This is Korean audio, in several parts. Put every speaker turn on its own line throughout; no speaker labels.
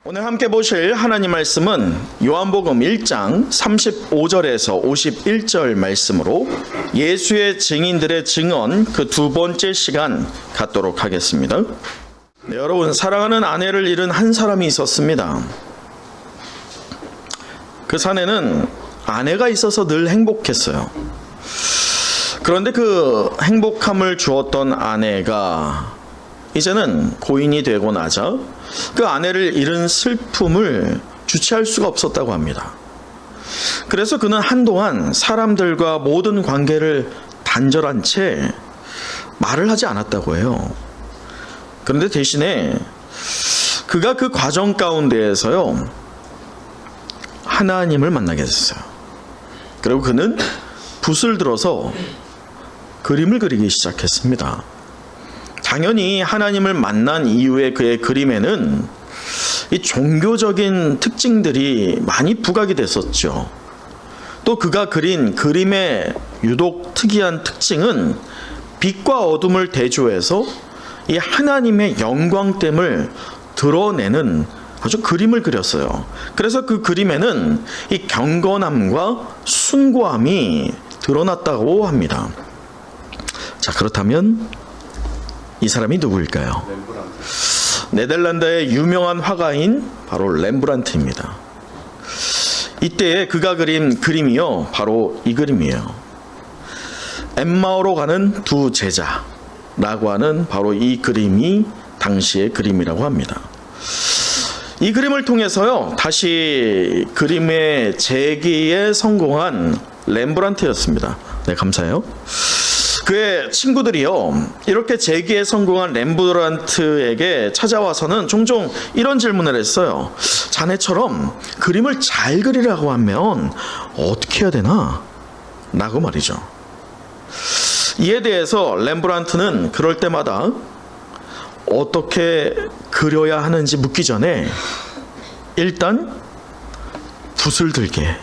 오늘 함께 보실 하나님 말씀은 요한복음 1장 35절에서 51절 말씀으로 예수의 증인들의 증언 그 두 번째 시간 갖도록 하겠습니다. 네, 여러분, 사랑하는 아내를 잃은 한 사람이 있었습니다. 그 사내는 아내가 있어서 늘 행복했어요. 그런데 그 행복함을 주었던 아내가 이제는 고인이 되고 나자 그 아내를 잃은 슬픔을 주체할 수가 없었다고 합니다. 그래서 그는 한동안 사람들과 모든 관계를 단절한 채 말을 하지 않았다고 해요. 그런데 대신에 그가 그 과정 가운데에서요, 하나님을 만나게 됐어요. 그리고 그는 붓을 들어서 그림을 그리기 시작했습니다. 당연히 하나님을 만난 이후에 그의 그림에는 이 종교적인 특징들이 많이 부각이 됐었죠. 또 그가 그린 그림의 유독 특이한 특징은 빛과 어둠을 대조해서 이 하나님의 영광됨을 드러내는 아주 그림을 그렸어요. 그래서 그 그림에는 이 경건함과 숭고함이 드러났다고 합니다. 자, 그렇다면 이 사람이 누구일까요? 네덜란드의 유명한 화가인 바로 렘브란트입니다. 이때에 그가 그린 그림이요, 바로 이 그림이에요. 엠마오로 가는 두 제자라고 하는 바로 이 그림이 당시의 그림이라고 합니다. 이 그림을 통해서요, 다시 그림의 재기에 성공한 렘브란트였습니다. 네, 감사해요. 그의 친구들이요, 이렇게 재기에 성공한 렘브란트에게 찾아와서는 종종 이런 질문을 했어요. 자네처럼 그림을 잘 그리라고 하면 어떻게 해야 되나? 라고 말이죠. 이에 대해서 렘브란트는 그럴 때마다 어떻게 그려야 하는지 묻기 전에 일단 붓을 들게,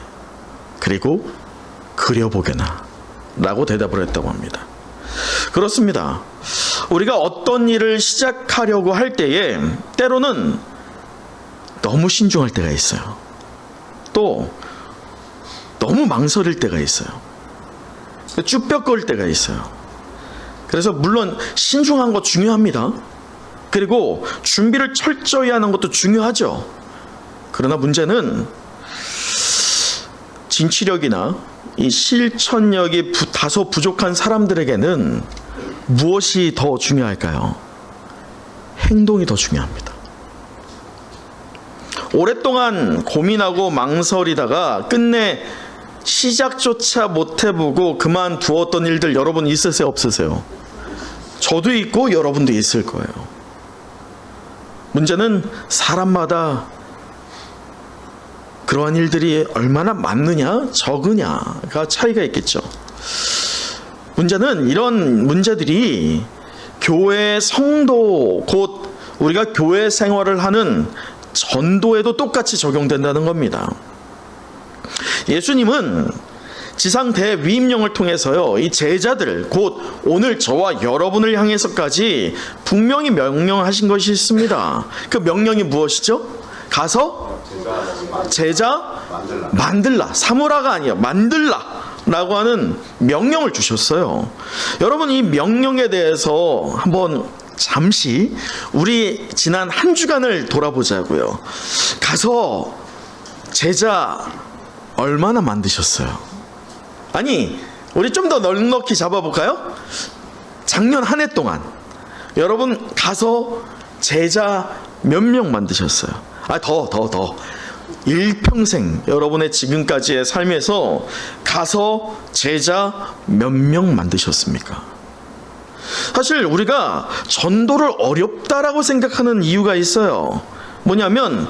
그리고 그려보게나 라고 대답을 했다고 합니다. 그렇습니다. 우리가 어떤 일을 시작하려고 할 때에 때로는 너무 신중할 때가 있어요. 또 너무 망설일 때가 있어요. 쭈뼛거릴 때가 있어요. 그래서 물론 신중한 거 중요합니다. 그리고 준비를 철저히 하는 것도 중요하죠. 그러나 문제는 진취력이나 이 실천력이 다소 부족한 사람들에게는 무엇이 더 중요할까요? 행동이 더 중요합니다. 오랫동안 고민하고 망설이다가 끝내 시작조차 못 해보고 그만두었던 일들 여러분 있으세요, 없으세요? 저도 있고 여러분도 있을 거예요. 문제는 사람마다 그러한 일들이 얼마나 많느냐 적으냐가 차이가 있겠죠. 문제는 이런 문제들이 교회 성도, 곧 우리가 교회 생활을 하는 전도에도 똑같이 적용된다는 겁니다. 예수님은 지상 대위임령을 통해서요, 이 제자들, 곧 오늘 저와 여러분을 향해서까지 분명히 명령하신 것이 있습니다. 그 명령이 무엇이죠? 가서 제자 만들라. 사무라가 아니에요. 만들라 라고 하는 명령을 주셨어요. 여러분, 이 명령에 대해서 한번 잠시 우리 지난 한 주간을 돌아보자고요. 가서 제자 얼마나 만드셨어요? 아니, 우리 좀 더 넉넉히 잡아볼까요? 작년 한 해 동안 여러분 가서 제자 몇 명 만드셨어요? 더 일평생 여러분의 지금까지의 삶에서 가서 제자 몇 명 만드셨습니까? 사실 우리가 전도를 어렵다라고 생각하는 이유가 있어요. 뭐냐면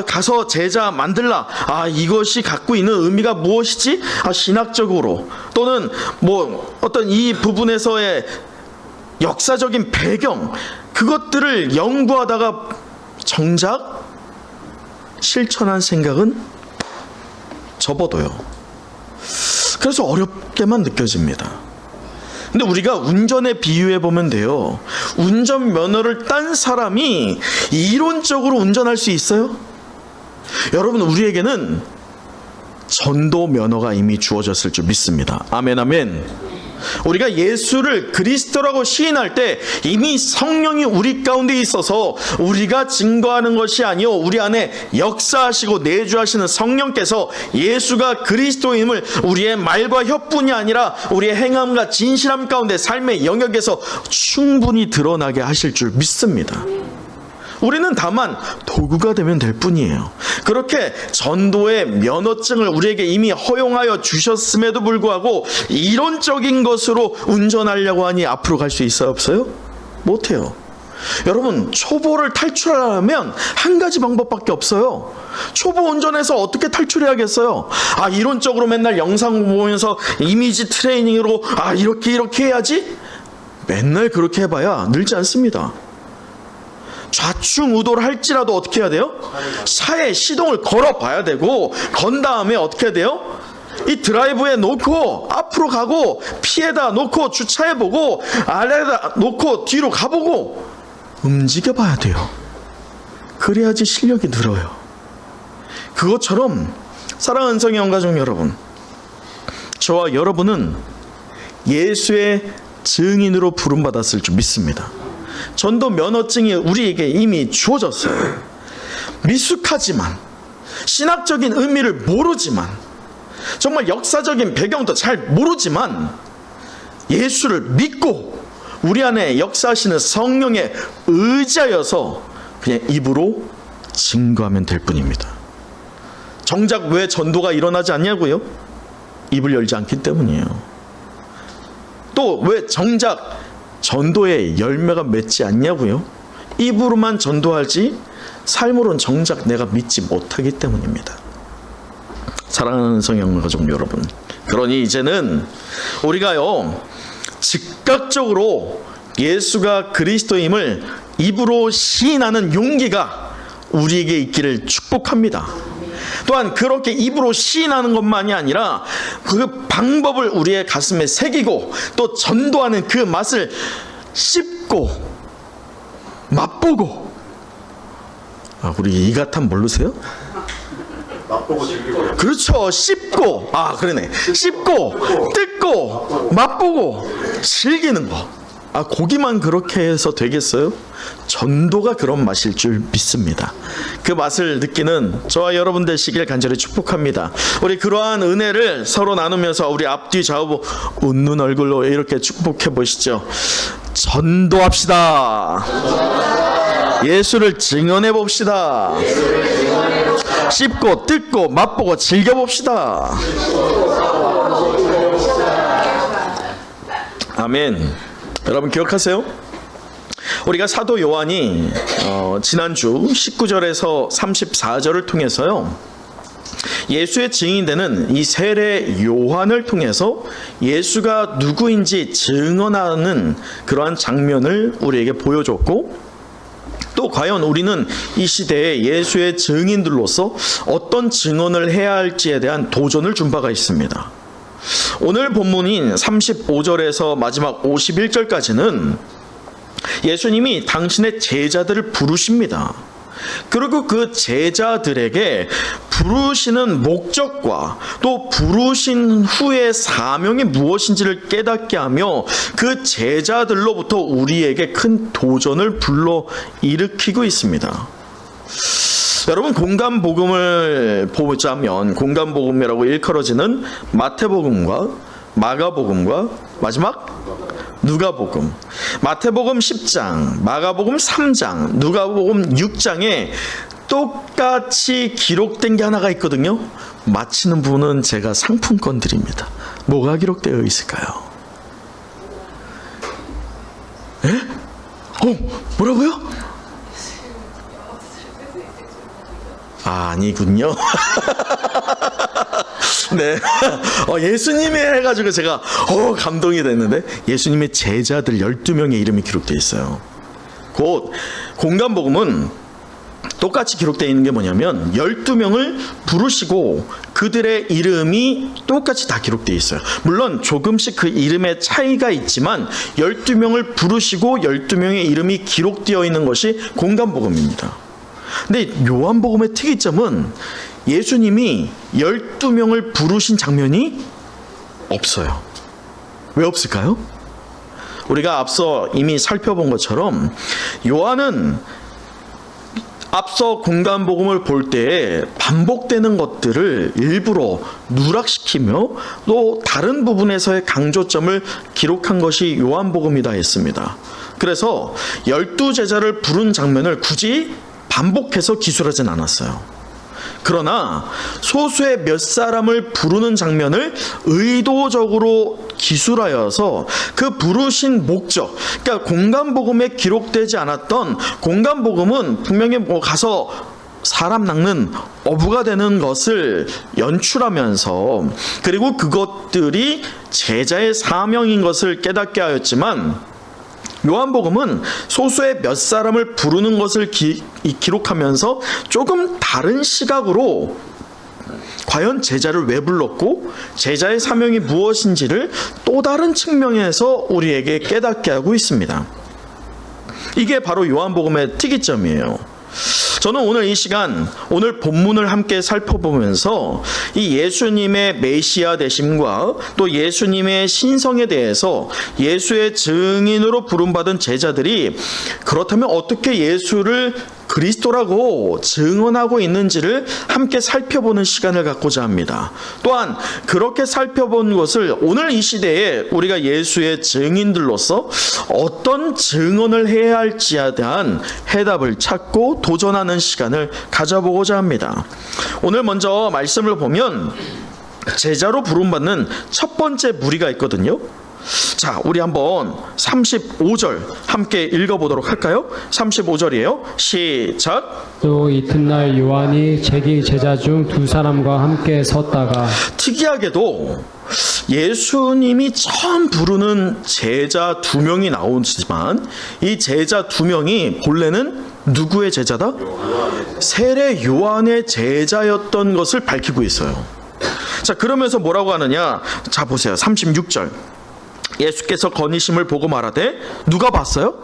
가서 제자 만들라, 이것이 갖고 있는 의미가 무엇이지? 신학적으로 또는 뭐 어떤 이 부분에서의 역사적인 배경, 그것들을 연구하다가 정작 실천한 생각은 접어둬요. 그래서 어렵게만 느껴집니다. 근데 우리가 운전에 비유해 보면 돼요. 운전면허를 딴 사람이 이론적으로 운전할 수 있어요? 여러분, 우리에게는 전도 면허가 이미 주어졌을 줄 믿습니다. 아멘, 아멘. 우리가 예수를 그리스도라고 시인할 때 이미 성령이 우리 가운데 있어서 우리가 증거하는 것이 아니요, 우리 안에 역사하시고 내주하시는 성령께서 예수가 그리스도임을 우리의 말과 혀뿐이 아니라 우리의 행함과 진실함 가운데 삶의 영역에서 충분히 드러나게 하실 줄 믿습니다. 우리는 다만 도구가 되면 될 뿐이에요. 그렇게 전도의 면허증을 우리에게 이미 허용하여 주셨음에도 불구하고 이론적인 것으로 운전하려고 하니 앞으로 갈 수 있어요, 없어요? 못해요. 여러분, 초보를 탈출하려면 한 가지 방법밖에 없어요. 초보 운전에서 어떻게 탈출해야겠어요? 이론적으로 맨날 영상 보면서 이미지 트레이닝으로 이렇게 해야지? 맨날 그렇게 해봐야 늘지 않습니다. 좌충우돌 할지라도 어떻게 해야 돼요? 차에 시동을 걸어 봐야 되고, 건 다음에 어떻게 해야 돼요? 이 드라이브에 놓고 앞으로 가고, 피에다 놓고 주차해 보고, 아래에다 놓고 뒤로 가보고 움직여 봐야 돼요. 그래야지 실력이 늘어요. 그것처럼 사랑하는 성의 영가족 여러분, 저와 여러분은 예수의 증인으로 부름받았을 줄 믿습니다. 전도 면허증이 우리에게 이미 주어졌어요. 미숙하지만, 신학적인 의미를 모르지만, 정말 역사적인 배경도 잘 모르지만 예수를 믿고 우리 안에 역사하시는 성령에 의지하여서 그냥 입으로 증거하면 될 뿐입니다. 정작 왜 전도가 일어나지 않냐고요? 입을 열지 않기 때문이에요. 또 왜 정작 전도의 열매가 맺지 않냐고요? 입으로만 전도하지 삶으로는 정작 내가 믿지 못하기 때문입니다. 사랑하는 성령가족 여러분, 그러니 이제는 우리가요, 즉각적으로 예수가 그리스도임을 입으로 시인하는 용기가 우리에게 있기를 축복합니다. 또한 그렇게 입으로 시인하는 것만이 아니라 그 방법을 우리의 가슴에 새기고 또 전도하는 그 맛을 씹고 맛보고, 우리 이 같으면 모르세요?
맛보고 즐기고.
그렇죠. 씹고, 그러네. 씹고 뜯고 맛보고 즐기는 거. 고기만 그렇게 해서 되겠어요? 전도가 그런 맛일 줄 믿습니다. 그 맛을 느끼는 저와 여러분 되시길 간절히 축복합니다. 우리 그러한 은혜를 서로 나누면서 우리 앞뒤 좌우 웃는 얼굴로 이렇게 축복해 보시죠. 전도합시다. 예수를 증언해 봅시다. 씹고 뜯고 맛보고 즐겨봅시다. 아멘. 여러분 기억하세요? 우리가 사도 요한이 지난주 19절에서 34절을 통해서요, 예수의 증인되는 이 세례 요한을 통해서 예수가 누구인지 증언하는 그러한 장면을 우리에게 보여줬고, 또 과연 우리는 이 시대에 예수의 증인들로서 어떤 증언을 해야 할지에 대한 도전을 준 바가 있습니다. 오늘 본문인 35절에서 마지막 51절까지는 예수님이 당신의 제자들을 부르십니다. 그리고 그 제자들에게 부르시는 목적과 또 부르신 후의 사명이 무엇인지를 깨닫게 하며 그 제자들로부터 우리에게 큰 도전을 불러일으키고 있습니다. 여러분, 공간복음을 보자면 공간복음이라고 일컬어지는 마태복음과 마가복음과 마지막 누가복음, 마태복음 10장, 마가복음 3장, 누가복음 6장에 똑같이 기록된 게 하나가 있거든요. 맞히는 분은 제가 상품권 드립니다. 뭐가 기록되어 있을까요? 뭐라고요? 아니군요. 네. 예수님이 해가지고 제가 감동이 됐는데, 예수님의 제자들 12명의 이름이 기록되어 있어요. 곧 공간복음은 똑같이 기록되어 있는 게 뭐냐면 12명을 부르시고 그들의 이름이 똑같이 다 기록되어 있어요. 물론 조금씩 그 이름의 차이가 있지만 12명을 부르시고 12명의 이름이 기록되어 있는 것이 공간복음입니다. 근데 요한복음의 특이점은 예수님이 12명을 부르신 장면이 없어요. 왜 없을까요? 우리가 앞서 이미 살펴본 것처럼 요한은 앞서 공간복음을 볼 때 반복되는 것들을 일부러 누락시키며 또 다른 부분에서의 강조점을 기록한 것이 요한복음이다 했습니다. 그래서 12제자를 부른 장면을 굳이 반복해서 기술하진 않았어요. 그러나 소수의 몇 사람을 부르는 장면을 의도적으로 기술하여서 그 부르신 목적, 그러니까 공간복음에 기록되지 않았던, 공간복음은 분명히 뭐 가서 사람 낚는 어부가 되는 것을 연출하면서 그리고 그것들이 제자의 사명인 것을 깨닫게 하였지만 요한복음은 소수의 몇 사람을 부르는 것을 기록하면서 조금 다른 시각으로 과연 제자를 왜 불렀고 제자의 사명이 무엇인지를 또 다른 측면에서 우리에게 깨닫게 하고 있습니다. 이게 바로 요한복음의 특이점이에요. 저는 오늘 이 시간, 오늘 본문을 함께 살펴보면서 이 예수님의 메시아 되심과 또 예수님의 신성에 대해서 예수의 증인으로 부름받은 제자들이 그렇다면 어떻게 예수를 그리스도라고 증언하고 있는지를 함께 살펴보는 시간을 갖고자 합니다. 또한 그렇게 살펴본 것을 오늘 이 시대에 우리가 예수의 증인들로서 어떤 증언을 해야 할지에 대한 해답을 찾고 도전하는 시간을 가져보고자 합니다. 오늘 먼저 말씀을 보면 제자로 부름받는 첫 번째 무리가 있거든요. 자, 우리 한번 35절 함께 읽어보도록 할까요? 35절이에요. 시작.
또 이튿날 요한이 제기 제자 중 두 사람과 함께 섰다가
특이하게도 예수님이 처음 부르는 제자 두 명이 나오지만 이 제자 두 명이 본래는 누구의 제자다? 세례 요한의 제자였던 것을 밝히고 있어요. 자, 그러면서 뭐라고 하느냐? 자, 보세요. 36절. 예수께서 거니심을 보고 말하되 누가 봤어요?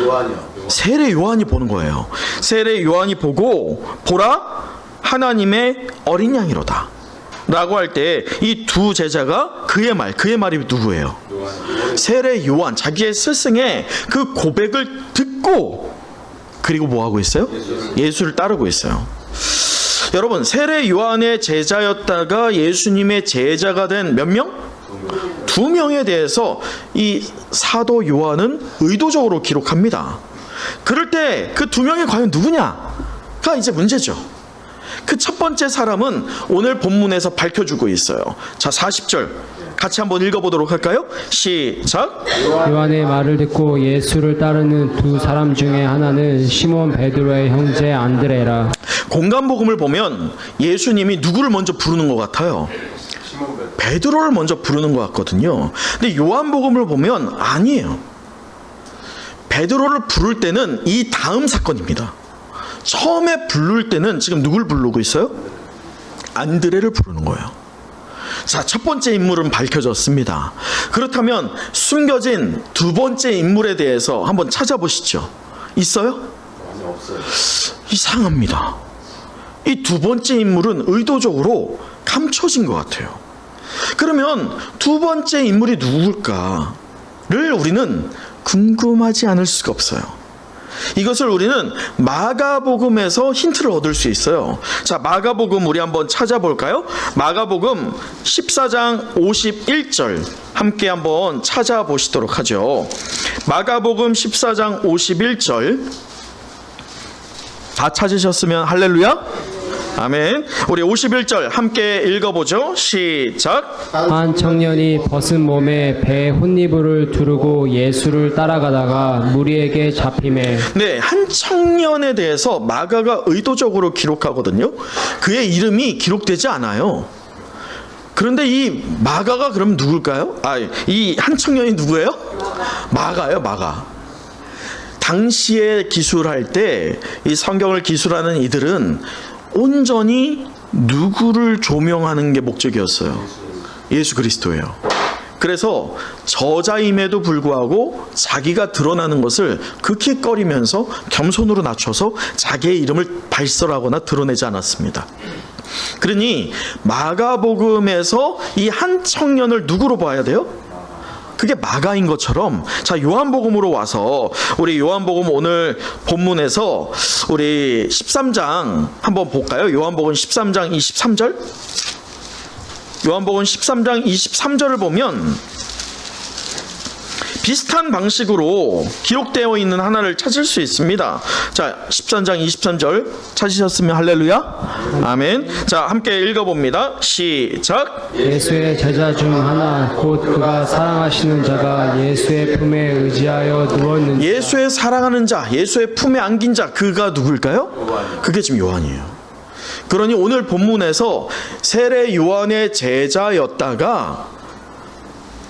요한이요.
세례 요한이 보는 거예요. 세례 요한이 보고 보라 하나님의 어린 양이로다 라고 할 때 이 두 제자가 그의 말이 누구예요? 세례 요한, 자기의 스승의 그 고백을 듣고 그리고 뭐 하고 있어요? 예수를 따르고 있어요. 여러분, 세례 요한의 제자였다가 예수님의 제자가 된 몇 명? 두 명에 대해서 이 사도 요한은 의도적으로 기록합니다. 그럴 때 그 두 명이 과연 누구냐가 이제 문제죠. 그 첫 번째 사람은 오늘 본문에서 밝혀주고 있어요. 자, 40절 같이 한번 읽어보도록 할까요? 시작.
요한의 말을 듣고 예수를 따르는 두 사람 중에 하나는 시몬 베드로의 형제 안드레라.
공간복음을 보면 예수님이 누구를 먼저 부르는 것 같아요? 베드로를 먼저 부르는 것 같거든요. 근데 요한복음을 보면 아니에요. 베드로를 부를 때는 이 다음 사건입니다. 처음에 부를 때는 지금 누굴 부르고 있어요? 안드레를 부르는 거예요. 자, 첫 번째 인물은 밝혀졌습니다. 그렇다면 숨겨진 두 번째 인물에 대해서 한번 찾아보시죠. 있어요?
아니, 없어요.
이상합니다. 이 두 번째 인물은 의도적으로 감춰진 것 같아요. 그러면 두 번째 인물이 누굴까를 우리는 궁금하지 않을 수가 없어요. 이것을 우리는 마가복음에서 힌트를 얻을 수 있어요. 자, 마가복음 우리 한번 찾아볼까요? 마가복음 14장 51절 함께 한번 찾아보시도록 하죠. 마가복음 14장 51절 다 찾으셨으면 할렐루야. 아멘. 우리 51절 함께 읽어보죠. 시작.
한 청년이 벗은 몸에 배 혼니부를 두르고 예수를 따라가다가 무리에게 잡히매.
네, 한 청년에 대해서 마가가 의도적으로 기록하거든요. 그의 이름이 기록되지 않아요. 그런데 이 마가가 그럼 누굴까요? 이 한 청년이 누구예요? 마가예요, 마가. 당시에 기술할 때 이 성경을 기술하는 이들은 온전히 누구를 조명하는 게 목적이었어요? 예수 그리스도예요. 그래서 저자임에도 불구하고 자기가 드러나는 것을 극히꺼리면서 겸손으로 낮춰서 자기의 이름을 발설하거나 드러내지 않았습니다. 그러니 마가복음에서 이 한 청년을 누구로 봐야 돼요? 그게 마가인 것처럼, 자, 요한복음으로 와서 우리 요한복음 오늘 본문에서 우리 13장 한번 볼까요? 요한복음 13장 23절. 요한복음 13장 23절을 보면 비슷한 방식으로 기록되어 있는 하나를 찾을 수 있습니다. 자, 13장 23절 찾으셨으면 할렐루야. 아멘. 자, 함께 읽어봅니다. 시작.
예수의 제자 중 하나 곧 그가 사랑하시는 자가 예수의 품에 의지하여 누웠는지
예수의 사랑하는 자, 예수의 품에 안긴 자, 그가 누굴까요? 그게 지금 요한이에요. 그러니 오늘 본문에서 세례 요한의 제자였다가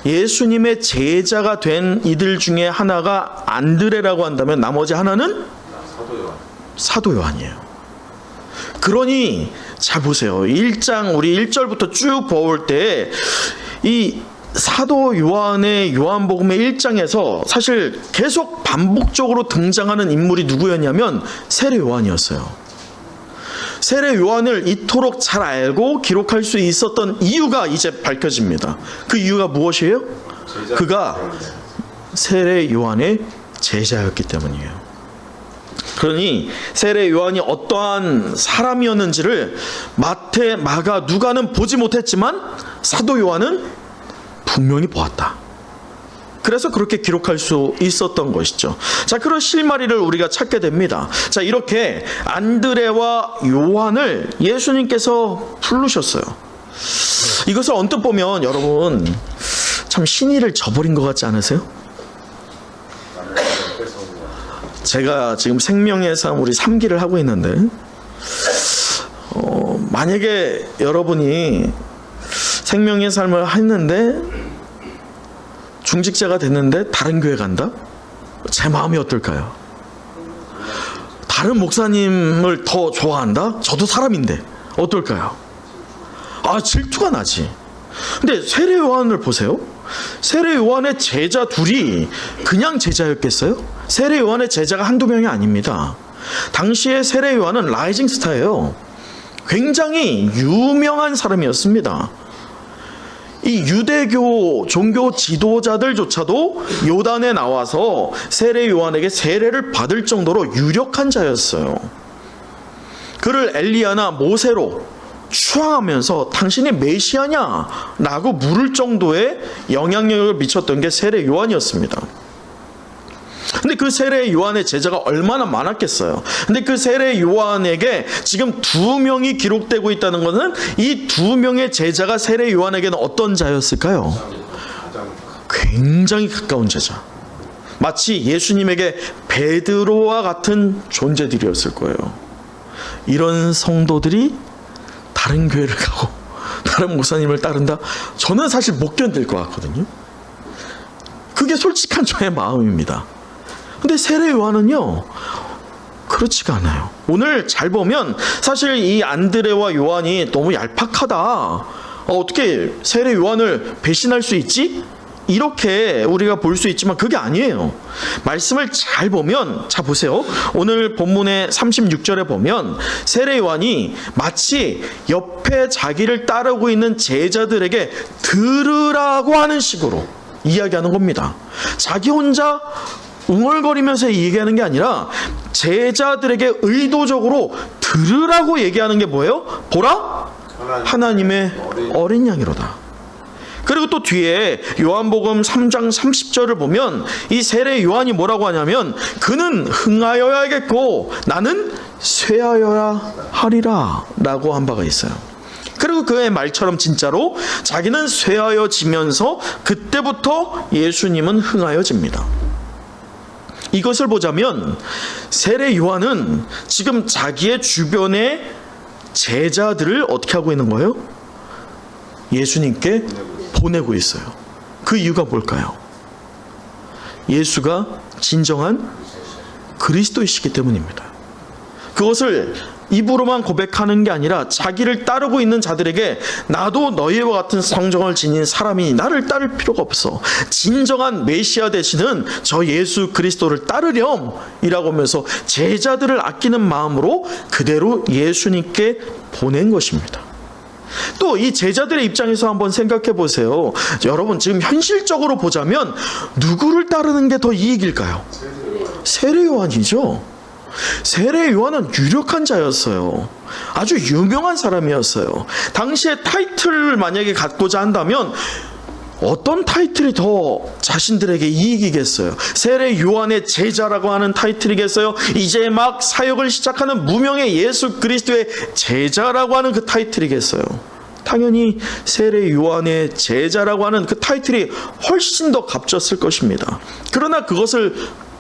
예수님의 제자가 된 이들 중에 하나가 안드레라고 한다면 나머지 하나는 사도 요한이에요. 그러니 잘 보세요. 1장 우리 1절부터 쭉 볼 때 이 사도 요한의 요한복음의 1장에서 사실 계속 반복적으로 등장하는 인물이 누구였냐면 세례 요한이었어요. 세례 요한을 이토록 잘 알고 기록할 수 있었던 이유가 이제 밝혀집니다. 그 이유가 무엇이에요? 그가 세례 요한의 제자였기 때문이에요. 그러니 세례 요한이 어떠한 사람이었는지를 마태, 마가, 누가는 보지 못했지만 사도 요한은 분명히 보았다. 그래서 그렇게 기록할 수 있었던 것이죠. 자, 그런 실마리를 우리가 찾게 됩니다. 자, 이렇게 안드레와 요한을 예수님께서 부르셨어요. 이것을 언뜻 보면 여러분 참 신의를 저버린 것 같지 않으세요? 제가 지금 생명의 삶 우리 3기를 하고 있는데 만약에 여러분이 생명의 삶을 했는데 중직자가 됐는데 다른 교회 간다? 제 마음이 어떨까요? 다른 목사님을 더 좋아한다? 저도 사람인데 어떨까요? 아, 질투가 나지. 근데 세례 요한을 보세요. 세례 요한의 제자 둘이 그냥 제자였겠어요? 세례 요한의 제자가 한두 명이 아닙니다. 당시에 세례 요한은 라이징 스타예요. 굉장히 유명한 사람이었습니다. 이 유대교 종교 지도자들조차도 요단에 나와서 세례 요한에게 세례를 받을 정도로 유력한 자였어요. 그를 엘리야나 모세로 추앙하면서 당신이 메시아냐? 라고 물을 정도의 영향력을 미쳤던 게 세례 요한이었습니다. 근데 그 세례 요한의 제자가 얼마나 많았겠어요. 근데 그 세례 요한에게 지금 2명이 기록되고 있다는 것은 이 2명의 제자가 세례 요한에게는 어떤 자였을까요? 굉장히 가까운 제자. 마치 예수님에게 베드로와 같은 존재들이었을 거예요. 이런 성도들이 다른 교회를 가고 다른 목사님을 따른다? 저는 사실 못 견딜 것 같거든요. 그게 솔직한 저의 마음입니다. 근데 세례 요한은요, 그렇지가 않아요. 오늘 잘 보면 사실 이 안드레와 요한이 너무 얄팍하다. 어떻게 세례 요한을 배신할 수 있지? 이렇게 우리가 볼 수 있지만 그게 아니에요. 말씀을 잘 보면, 자 보세요. 오늘 본문의 36절에 보면 세례 요한이 마치 옆에 자기를 따르고 있는 제자들에게 들으라고 하는 식으로 이야기하는 겁니다. 자기 혼자 웅얼거리면서 얘기하는 게 아니라 제자들에게 의도적으로 들으라고 얘기하는 게 뭐예요? 보라, 하나님의 어린 양이로다. 그리고 또 뒤에 요한복음 3장 30절을 보면 이 세례 요한이 뭐라고 하냐면 그는 흥하여야겠고 나는 쇠하여야 하리라 라고 한 바가 있어요. 그리고 그의 말처럼 진짜로 자기는 쇠하여지면서 그때부터 예수님은 흥하여집니다. 이것을 보자면 세례 요한은 지금 자기의 주변의 제자들을 어떻게 하고 있는 거예요? 예수님께 보내고 있어요. 그 이유가 뭘까요? 예수가 진정한 그리스도이시기 때문입니다. 그것을 입으로만 고백하는 게 아니라 자기를 따르고 있는 자들에게 나도 너희와 같은 성정을 지닌 사람이 나를 따를 필요가 없어. 진정한 메시아 되시는 저 예수 그리스도를 따르렴이라고 하면서 제자들을 아끼는 마음으로 그대로 예수님께 보낸 것입니다. 또 이 제자들의 입장에서 한번 생각해 보세요. 여러분, 지금 현실적으로 보자면 누구를 따르는 게 더 이익일까요? 세례 요한이죠. 세례 요한은 유력한 자였어요. 아주 유명한 사람이었어요. 당시에 타이틀을 만약에 갖고자 한다면 어떤 타이틀이 더 자신들에게 이익이겠어요? 세례 요한의 제자라고 하는 타이틀이겠어요? 이제 막 사역을 시작하는 무명의 예수 그리스도의 제자라고 하는 그 타이틀이겠어요? 당연히 세례 요한의 제자라고 하는 그 타이틀이 훨씬 더 값졌을 것입니다. 그러나 그것을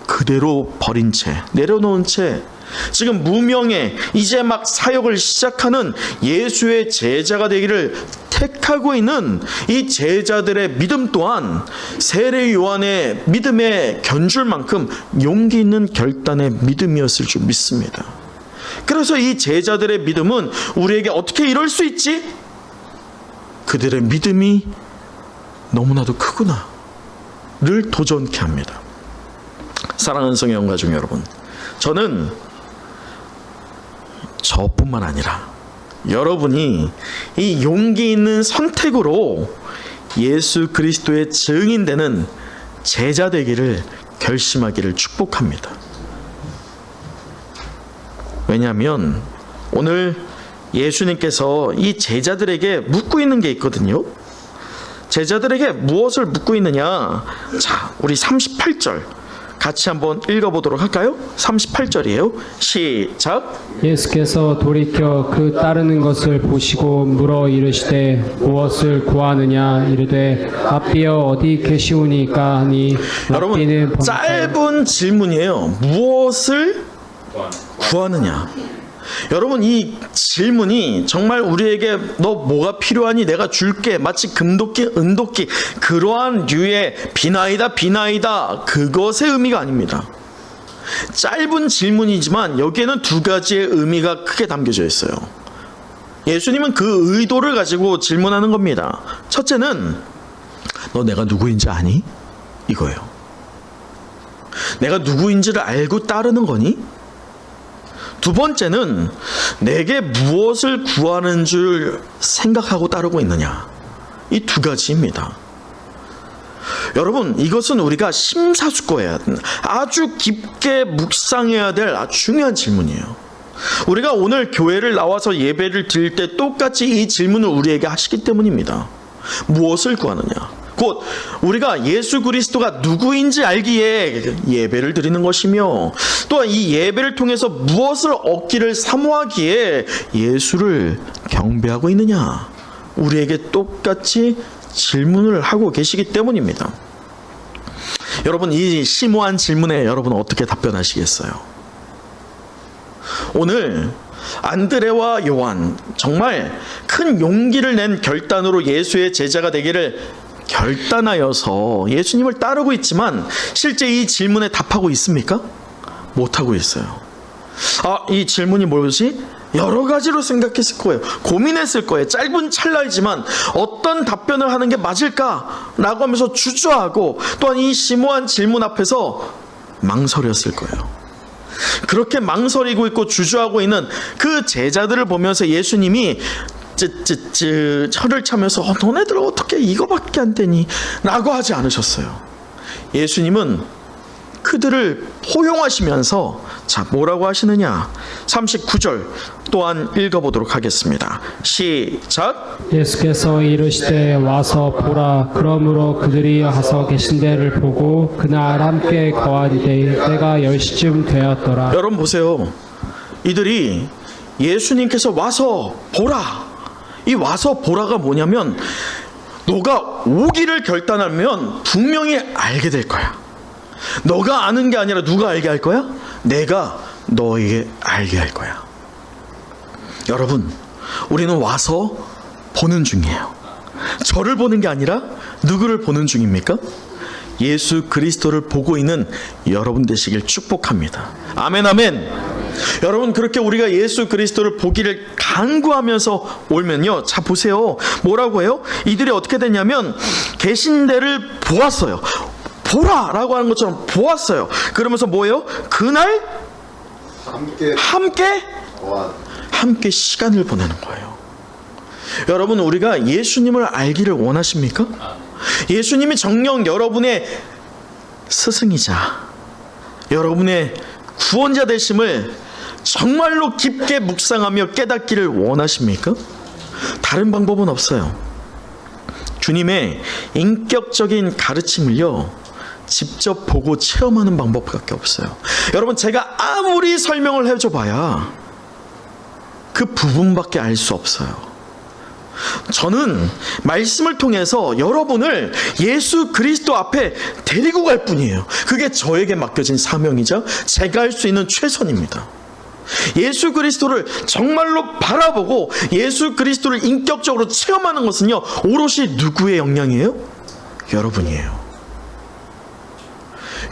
그대로 버린 채, 내려놓은 채 지금 무명의 이제 막 사역을 시작하는 예수의 제자가 되기를 택하고 있는 이 제자들의 믿음 또한 세례 요한의 믿음에 견줄 만큼 용기 있는 결단의 믿음이었을 줄 믿습니다. 그래서 이 제자들의 믿음은 우리에게 어떻게 이럴 수 있지? 그들의 믿음이 너무나도 크구나 를 도전케 합니다. 사랑하는 성의 영가족 여러분, 저는 저뿐만 아니라 여러분이 이 용기 있는 선택으로 예수 그리스도의 증인되는 제자 되기를 결심하기를 축복합니다. 왜냐하면 오늘 예수님께서 이 제자들에게 묻고 있는 게 있거든요. 제자들에게 무엇을 묻고 있느냐? 자, 우리 38절 같이 한번 읽어보도록 할까요? 38절이에요. 시작.
예수께서 돌이켜 그 따르는 것을 보시고 물어 이르시되 무엇을 구하느냐 이르되 랍비여 어디 계시오니까 하니
여러분,
랍비는
짧은 질문이에요. 무엇을 구하느냐? 여러분, 이 질문이 정말 우리에게 너 뭐가 필요하니 내가 줄게, 마치 금도끼 은도끼 그러한 류의 비나이다 그것의 의미가 아닙니다. 짧은 질문이지만 여기에는 두 가지의 의미가 크게 담겨져 있어요. 예수님은 그 의도를 가지고 질문하는 겁니다. 첫째는 너 내가 누구인지 아니? 이거예요. 내가 누구인지를 알고 따르는 거니? 두 번째는 내게 무엇을 구하는 줄 생각하고 따르고 있느냐. 이 두 가지입니다. 여러분, 이것은 우리가 심사숙고해야 하는 아주 깊게 묵상해야 될 아주 중요한 질문이에요. 우리가 오늘 교회를 나와서 예배를 드릴 때 똑같이 이 질문을 우리에게 하시기 때문입니다. 무엇을 구하느냐? 곧 우리가 예수 그리스도가 누구인지 알기에 예배를 드리는 것이며, 또한 이 예배를 통해서 무엇을 얻기를 사모하기에 예수를 경배하고 있느냐, 우리에게 똑같이 질문을 하고 계시기 때문입니다. 여러분, 이 심오한 질문에 여러분 어떻게 답변하시겠어요? 오늘 안드레와 요한, 정말 큰 용기를 낸 결단으로 예수의 제자가 되기를 결단하여서 예수님을 따르고 있지만 실제 이 질문에 답하고 있습니까? 못하고 있어요. 이 질문이 뭐지? 여러 가지로 생각했을 거예요. 고민했을 거예요. 짧은 찰나이지만 어떤 답변을 하는 게 맞을까라고 하면서 주저하고, 또한 이 심오한 질문 앞에서 망설였을 거예요. 그렇게 망설이고 있고 주저하고 있는 그 제자들을 보면서 예수님이 혀를 차면서 너네들 어떻게 이거밖에 안 되니? 라고 하지 않으셨어요. 예수님은 그들을 포용하시면서 자, 뭐라고 하시느냐? 39절 또한 읽어보도록 하겠습니다. 시작.
예수께서 이르시되 와서 보라. 그러므로 그들이 와서 계신 데를 보고 그날 함께 거한 때가 10시쯤 되었더라.
여러분 보세요. 이들이 예수님께서 와서 보라. 이 와서 보라가 뭐냐면 너가 오기를 결단하면 분명히 알게 될 거야. 너가 아는 게 아니라 누가 알게 할 거야? 내가 너에게 알게 할 거야. 여러분, 우리는 와서 보는 중이에요. 저를 보는 게 아니라 누구를 보는 중입니까? 예수 그리스도를 보고 있는 여러분 되시길 축복합니다. 아멘, 아멘. 여러분, 그렇게 우리가 예수 그리스도를 보기를 간구하면서 올면요, 자 보세요. 뭐라고 해요? 이들이 어떻게 됐냐면 계신 데를 보았어요. 보라라고 하는 것처럼 보았어요. 그러면서 뭐예요? 그날 함께 시간을 보내는 거예요. 여러분, 우리가 예수님을 알기를 원하십니까? 예수님이 정녕 여러분의 스승이자 여러분의 구원자 되심을 정말로 깊게 묵상하며 깨닫기를 원하십니까? 다른 방법은 없어요. 주님의 인격적인 가르침을요, 직접 보고 체험하는 방법밖에 없어요. 여러분, 제가 아무리 설명을 해줘 봐야 그 부분밖에 알 수 없어요. 저는 말씀을 통해서 여러분을 예수 그리스도 앞에 데리고 갈 뿐이에요. 그게 저에게 맡겨진 사명이자 제가 할 수 있는 최선입니다. 예수 그리스도를 정말로 바라보고 예수 그리스도를 인격적으로 체험하는 것은요, 오롯이 누구의 역량이에요? 여러분이에요.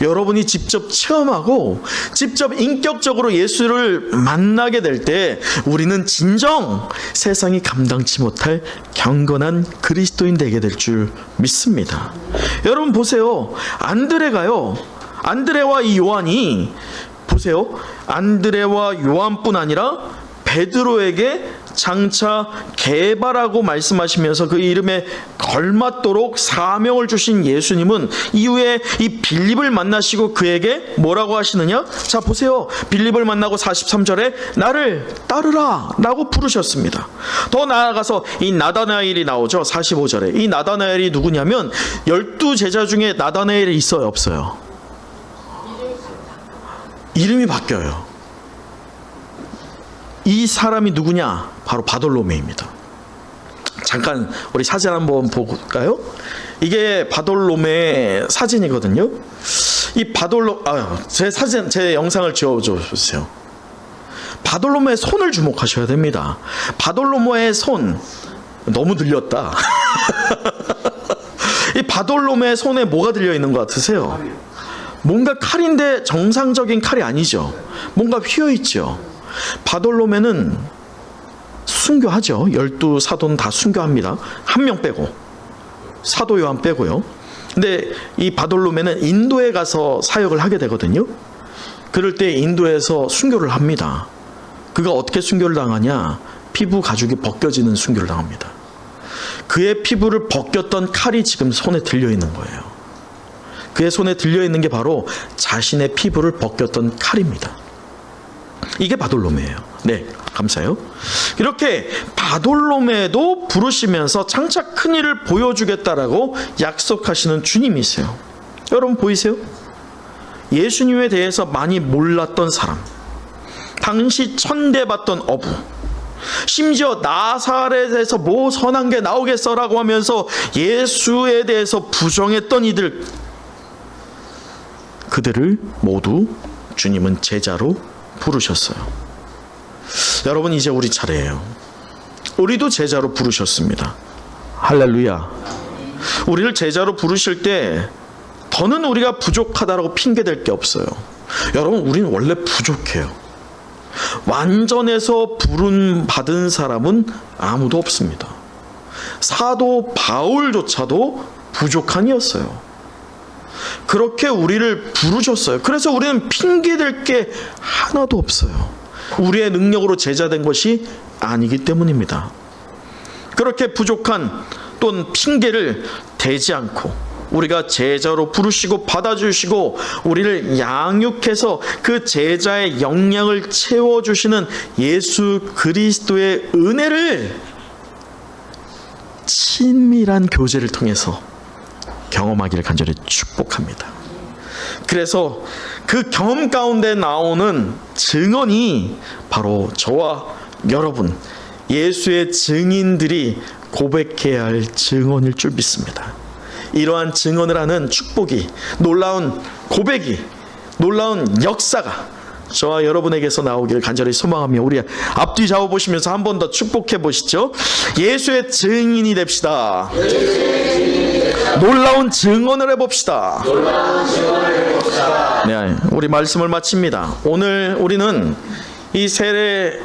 여러분이 직접 체험하고 직접 인격적으로 예수를 만나게 될 때 우리는 진정 세상이 감당치 못할 경건한 그리스도인 되게 될 줄 믿습니다. 여러분 보세요. 안드레와 이 요한이 보세요. 안드레와 요한뿐 아니라 베드로에게 장차 게바라고 말씀하시면서 그 이름에 걸맞도록 사명을 주신 예수님은 이후에 이 빌립을 만나시고 그에게 뭐라고 하시느냐? 자 보세요. 빌립을 만나고 43절에 나를 따르라 라고 부르셨습니다. 더 나아가서 이 나다나엘이 나오죠. 45절에. 이 나다나엘이 누구냐면 12제자 중에 나다나엘이 있어요, 없어요? 이름이 바뀌어요. 이 사람이 누구냐? 바로 바돌로메입니다. 잠깐 우리 사진 한번 볼까요? 이게 바돌로메 사진이거든요. 이 제 영상을 지워줘 보세요. 바돌로메의 손을 주목하셔야 됩니다. 바돌로메의 손 너무 들렸다. 이 바돌로메의 손에 뭐가 들려 있는 것 같으세요? 뭔가 칼인데 정상적인 칼이 아니죠. 뭔가 휘어 있죠. 바돌로메는 순교하죠. 12사도는 다 순교합니다. 한 명 빼고, 사도 요한 빼고요. 근데 이 바돌로메는 인도에 가서 사역을 하게 되거든요. 그럴 때 인도에서 순교를 합니다. 그가 어떻게 순교를 당하냐? 피부 가죽이 벗겨지는 순교를 당합니다. 그의 피부를 벗겼던 칼이 지금 손에 들려 있는 거예요. 그의 손에 들려 있는 게 바로 자신의 피부를 벗겼던 칼입니다. 이게 바돌로메예요. 네, 감사해요. 이렇게 바돌로메도 부르시면서 장차 큰 일을 보여주겠다라고 약속하시는 주님이세요. 여러분 보이세요? 예수님에 대해서 많이 몰랐던 사람, 당시 천대받던 어부, 심지어 나사렛에서 뭐 선한 게 나오겠어라고 하면서 예수에 대해서 부정했던 이들, 그들을 모두 주님은 제자로 부르셨어요. 여러분, 이제 우리 차례예요. 우리도 제자로 부르셨습니다. 할렐루야. 우리를 제자로 부르실 때 더는 우리가 부족하다라고 핑계댈 게 없어요. 여러분, 우리는 원래 부족해요. 완전해서 부름 받은 사람은 아무도 없습니다. 사도 바울조차도 부족한이었어요. 그렇게 우리를 부르셨어요. 그래서 우리는 핑계댈 게 하나도 없어요. 우리의 능력으로 제자된 것이 아니기 때문입니다. 그렇게 부족한 또는 핑계를 대지 않고 우리가 제자로 부르시고 받아주시고 우리를 양육해서 그 제자의 역량을 채워주시는 예수 그리스도의 은혜를 친밀한 교제를 통해서 경험하기를 간절히 축복합니다. 그래서 그 경험 가운데 나오는 증언이 바로 저와 여러분, 예수의 증인들이 고백해야 할 증언일 줄 믿습니다. 이러한 증언을 하는 축복이, 놀라운 고백이, 놀라운 역사가 저와 여러분에게서 나오기를 간절히 소망하며 우리 앞뒤 좌우 보시면서 한 번 더 축복해 보시죠. 예수의 증인이 됩시다. 놀라운 증언을 해봅시다. 네, 우리 말씀을 마칩니다. 오늘 우리는 이 세례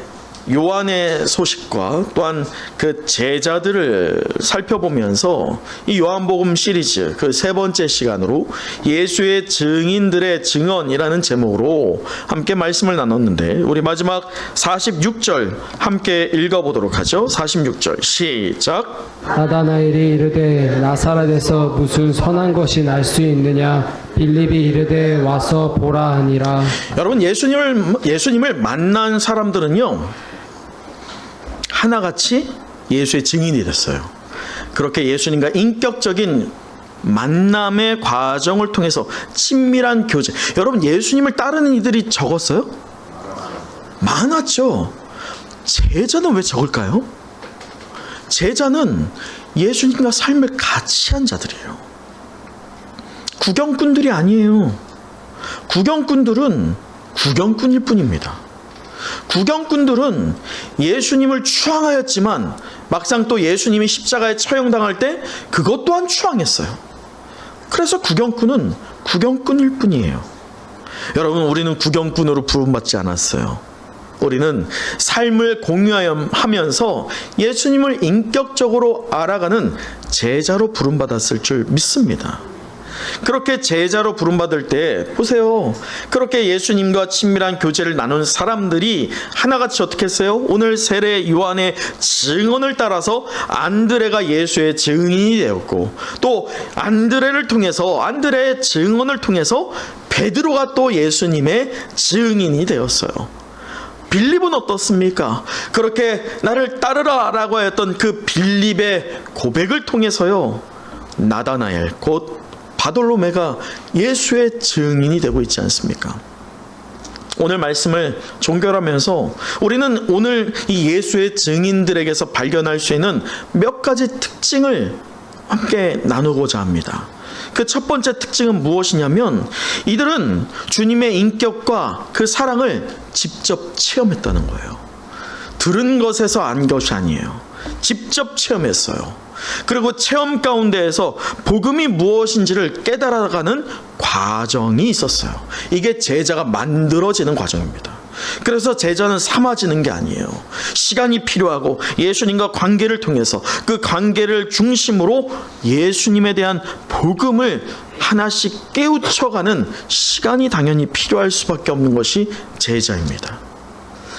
요한의 소식과 또한 그 제자들을 살펴보면서 이 요한복음 시리즈 그 세 번째 시간으로 예수의 증인들의 증언이라는 제목으로 함께 말씀을 나눴는데, 우리 마지막 46절 함께 읽어보도록 하죠. 46절 시작.
나다나엘이 이르되 나사렛에서 무슨 선한 것이 날 수 있느냐 빌립이 이르되 와서 보라 하니라.
여러분, 예수님을 만난 사람들은요 하나같이 예수의 증인이 됐어요. 그렇게 예수님과 인격적인 만남의 과정을 통해서 친밀한 교제. 여러분, 예수님을 따르는 이들이 적었어요? 많았죠. 제자는 왜 적을까요? 제자는 예수님과 삶을 같이 한 자들이에요. 구경꾼들이 아니에요. 구경꾼들은 구경꾼일 뿐입니다. 구경꾼들은 예수님을 추앙하였지만 막상 또 예수님이 십자가에 처형당할 때 그것 또한 추앙했어요. 그래서 구경꾼은 구경꾼일 뿐이에요. 여러분, 우리는 구경꾼으로 부름받지 않았어요. 우리는 삶을 공유하면서 예수님을 인격적으로 알아가는 제자로 부름받았을 줄 믿습니다. 그렇게 제자로 부름받을 때 보세요. 그렇게 예수님과 친밀한 교제를 나눈 사람들이 하나같이 어떻게 했어요? 오늘 세례 요한의 증언을 따라서 안드레가 예수의 증인이 되었고, 또 안드레의 증언을 통해서 베드로가 또 예수님의 증인이 되었어요. 빌립은 어떻습니까? 그렇게 나를 따르라 라고 하였던 그 빌립의 고백을 통해서요 나다나엘 곧 바돌로메가 예수의 증인이 되고 있지 않습니까? 오늘 말씀을 종결하면서 우리는 오늘 이 예수의 증인들에게서 발견할 수 있는 몇 가지 특징을 함께 나누고자 합니다. 그 첫 번째 특징은 무엇이냐면, 이들은 주님의 인격과 그 사랑을 직접 체험했다는 거예요. 들은 것에서 안 것이 아니에요. 직접 체험했어요. 그리고 체험 가운데에서 복음이 무엇인지를 깨달아가는 과정이 있었어요. 이게 제자가 만들어지는 과정입니다. 그래서 제자는 삼아지는 게 아니에요. 시간이 필요하고 예수님과 관계를 통해서 그 관계를 중심으로 예수님에 대한 복음을 하나씩 깨우쳐가는 시간이 당연히 필요할 수밖에 없는 것이 제자입니다.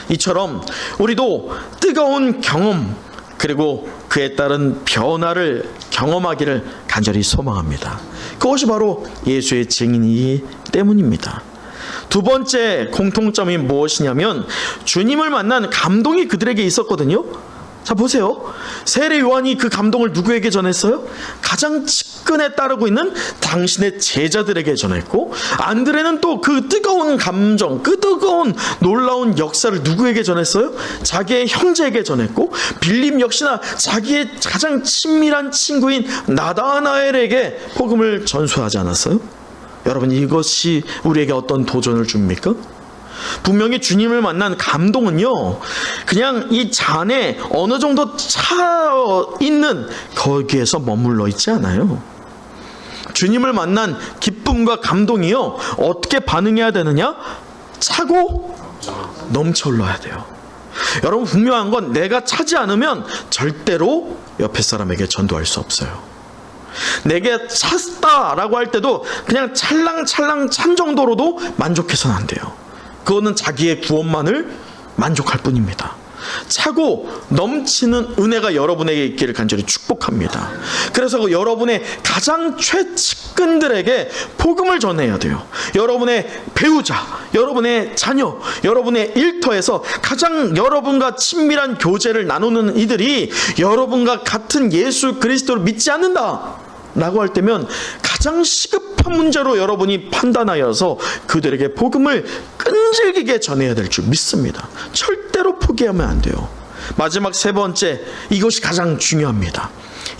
이처럼 우리도 뜨거운 경험 그리고 그에 따른 변화를 경험하기를 간절히 소망합니다. 그것이 바로 예수의 증인이기 때문입니다. 두 번째 공통점이 무엇이냐면, 주님을 만난 감동이 그들에게 있었거든요. 자, 보세요. 세례 요한이 그 감동을 누구에게 전했어요? 가장 측근에 따르고 있는 당신의 제자들에게 전했고, 안드레는 또 그 뜨거운 감정, 그 뜨거운 놀라운 역사를 누구에게 전했어요? 자기의 형제에게 전했고, 빌립 역시나 자기의 가장 친밀한 친구인 나다나엘에게 복음을 전수하지 않았어요? 여러분, 이것이 우리에게 어떤 도전을 줍니까? 분명히 주님을 만난 감동은요, 그냥 이 잔에 어느 정도 차 있는 거기에서 머물러 있지 않아요. 주님을 만난 기쁨과 감동이요, 어떻게 반응해야 되느냐? 차고 넘쳐 흘러야 돼요. 여러분, 분명한 건 내가 차지 않으면 절대로 옆에 사람에게 전도할 수 없어요. 내게 찼다라고 할 때도 그냥 찰랑찰랑 찬 정도로도 만족해서는 안 돼요. 그거는 자기의 구원만을 만족할 뿐입니다. 차고 넘치는 은혜가 여러분에게 있기를 간절히 축복합니다. 그래서 여러분의 가장 최측근들에게 복음을 전해야 돼요. 여러분의 배우자, 여러분의 자녀, 여러분의 일터에서 가장 여러분과 친밀한 교제를 나누는 이들이 여러분과 같은 예수 그리스도를 믿지 않는다 라고 할 때면 가장 시급한 문제로 여러분이 판단하여서 그들에게 복음을 끈질기게 전해야 될 줄 믿습니다. 절대로 포기하면 안 돼요. 마지막 세 번째, 이것이 가장 중요합니다.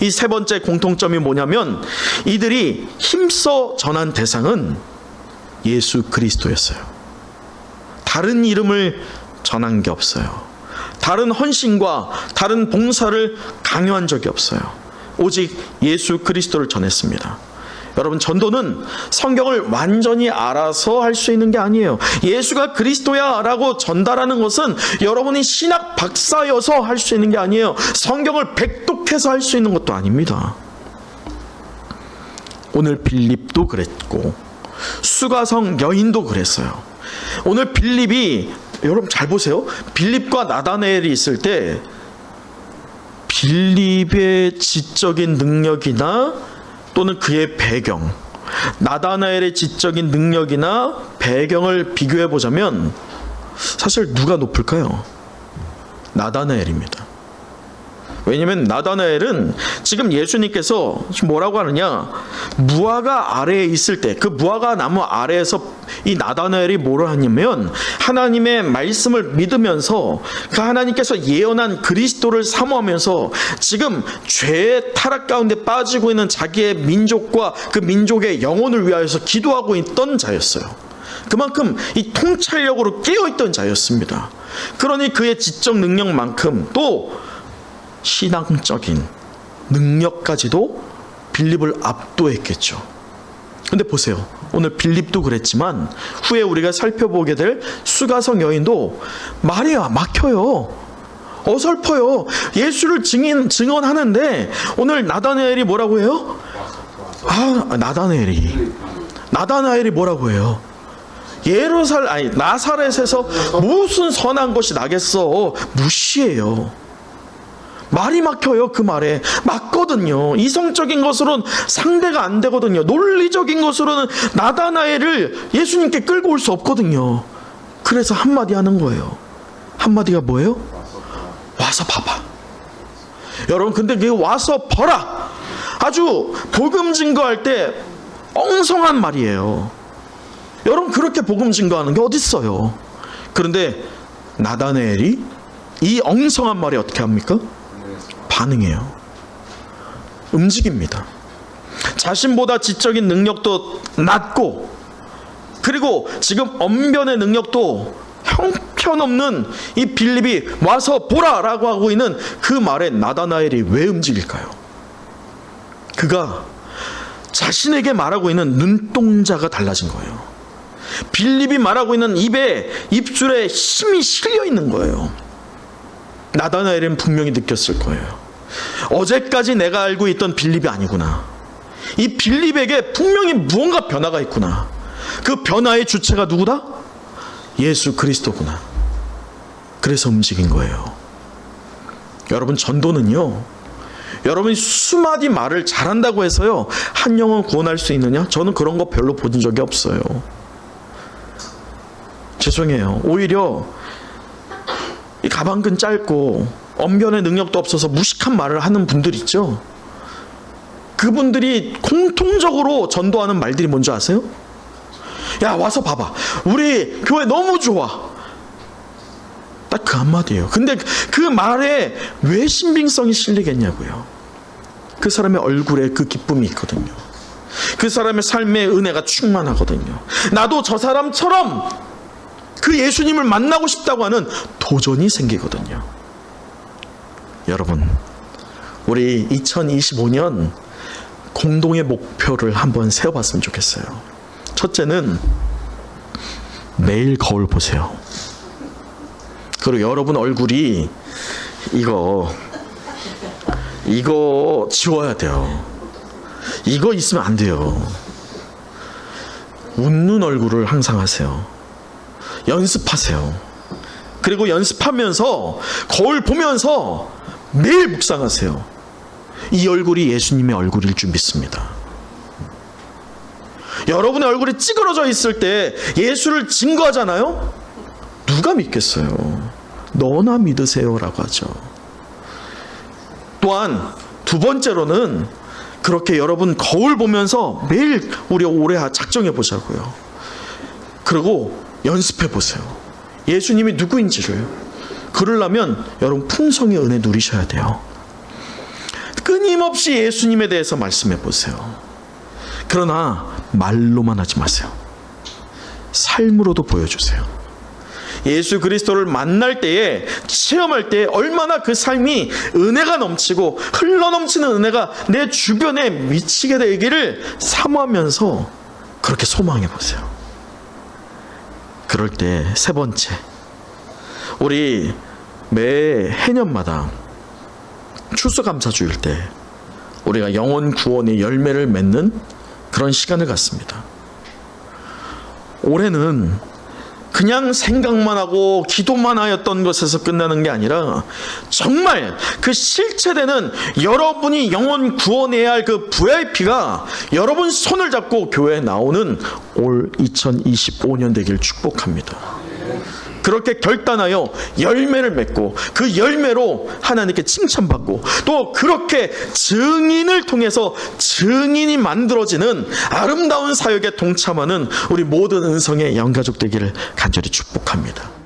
이 세 번째 공통점이 뭐냐면, 이들이 힘써 전한 대상은 예수 그리스도였어요. 다른 이름을 전한 게 없어요. 다른 헌신과 다른 봉사를 강요한 적이 없어요. 오직 예수 그리스도를 전했습니다. 여러분, 전도는 성경을 완전히 알아서 할 수 있는 게 아니에요. 예수가 그리스도야 라고 전달하는 것은 여러분이 신학 박사여서 할 수 있는 게 아니에요. 성경을 백독해서 할 수 있는 것도 아닙니다. 오늘 빌립도 그랬고 수가성 여인도 그랬어요. 오늘 빌립이, 여러분 잘 보세요. 빌립과 나다나엘이 있을 때 빌립의 지적인 능력이나 또는 그의 배경, 나다나엘의 지적인 능력이나 배경을 비교해 보자면 사실 누가 높을까요? 나다나엘입니다. 왜냐하면 나다나엘은 지금 예수님께서 뭐라고 하느냐, 무화과 아래에 있을 때, 그 무화과 나무 아래에서 이 나다나엘이 뭐를 하냐면 하나님의 말씀을 믿으면서 그 하나님께서 예언한 그리스도를 사모하면서 지금 죄의 타락 가운데 빠지고 있는 자기의 민족과 그 민족의 영혼을 위하여서 기도하고 있던 자였어요. 그만큼 이 통찰력으로 깨어있던 자였습니다. 그러니 그의 지적 능력만큼 또 신앙적인 능력까지도 빌립을 압도했겠죠. 근데 보세요. 오늘 빌립도 그랬지만 후에 우리가 살펴보게 될 수가성 여인도 말이 막혀요. 어설퍼요. 예수를 증언하는데 오늘 나다나엘이 뭐라고 해요? 나다나엘이 뭐라고 해요? 나사렛에서 무슨 선한 것이 나겠어. 무시해요. 말이 막혀요. 그 말에 맞거든요. 이성적인 것으로는 상대가 안 되거든요. 논리적인 것으로는 나다나엘을 예수님께 끌고 올 수 없거든요. 그래서 한마디 하는 거예요. 한마디가 뭐예요? 와서 봐봐. 여러분, 근데 그 와서 봐라 아주 복음 증거할 때 엉성한 말이에요. 여러분, 그렇게 복음 증거하는 게 어디 있어요? 그런데 나다나엘이 이 엉성한 말에 어떻게 합니까? 반응해요. 움직입니다. 자신보다 지적인 능력도 낮고, 그리고 지금 언변의 능력도 형편없는 이 빌립이 와서 보라라고 하고 있는 그 말에 나다나엘이 왜 움직일까요? 그가 자신에게 말하고 있는 눈동자가 달라진 거예요. 빌립이 말하고 있는 입술에 힘이 실려 있는 거예요. 나다나엘은 분명히 느꼈을 거예요. 어제까지 내가 알고 있던 빌립이 아니구나. 이 빌립에게 분명히 무언가 변화가 있구나. 그 변화의 주체가 누구다? 예수 그리스도구나. 그래서 움직인 거예요. 여러분, 전도는요, 여러분이 수마디 말을 잘한다고 해서요 한 영혼 구원할 수 있느냐? 저는 그런 거 별로 본 적이 없어요. 죄송해요. 오히려 이 가방끈 짧고 언변의 능력도 없어서 무식한 말을 하는 분들 있죠. 그분들이 공통적으로 전도하는 말들이 뭔지 아세요? 야, 와서 봐봐. 우리 교회 너무 좋아. 딱 그 한마디예요. 근데 그 말에 왜 신빙성이 실리겠냐고요. 그 사람의 얼굴에 그 기쁨이 있거든요. 그 사람의 삶에 은혜가 충만하거든요. 나도 저 사람처럼 그 예수님을 만나고 싶다고 하는 도전이 생기거든요. 여러분, 우리 2025년 공동의 목표를 한번 세워봤으면 좋겠어요. 첫째는 매일 거울 보세요. 그리고 여러분 얼굴이 이거 지워야 돼요. 이거 있으면 안 돼요. 웃는 얼굴을 항상 하세요. 연습하세요. 그리고 연습하면서 거울 보면서 매일 묵상하세요. 이 얼굴이 예수님의 얼굴일 줄 믿습니다. 여러분의 얼굴이 찌그러져 있을 때 예수를 증거하잖아요. 누가 믿겠어요? 너나 믿으세요라고 하죠. 또한 두 번째로는 그렇게 여러분 거울 보면서 매일 우리 올해 작정해 보자고요. 그리고 연습해 보세요. 예수님이 누구인지를. 그러려면 여러분 풍성의 은혜 누리셔야 돼요. 끊임없이 예수님에 대해서 말씀해 보세요. 그러나 말로만 하지 마세요. 삶으로도 보여주세요. 예수 그리스도를 만날 때에, 체험할 때에 얼마나 그 삶이 은혜가 넘치고 흘러넘치는 은혜가 내 주변에 미치게 되기를 사모하면서 그렇게 소망해 보세요. 그럴 때 세 번째, 우리 매 해년마다 추수감사주일 때 우리가 영혼 구원의 열매를 맺는 그런 시간을 갖습니다. 올해는 그냥 생각만 하고 기도만 하였던 것에서 끝나는 게 아니라 정말 그 실체되는 여러분이 영혼 구원해야 할 그 VIP가 여러분 손을 잡고 교회에 나오는 올 2025년 되길 축복합니다. 그렇게 결단하여 열매를 맺고 그 열매로 하나님께 칭찬받고 또 그렇게 증인을 통해서 증인이 만들어지는 아름다운 사역에 동참하는 우리 모든 은성의 영가족 되기를 간절히 축복합니다.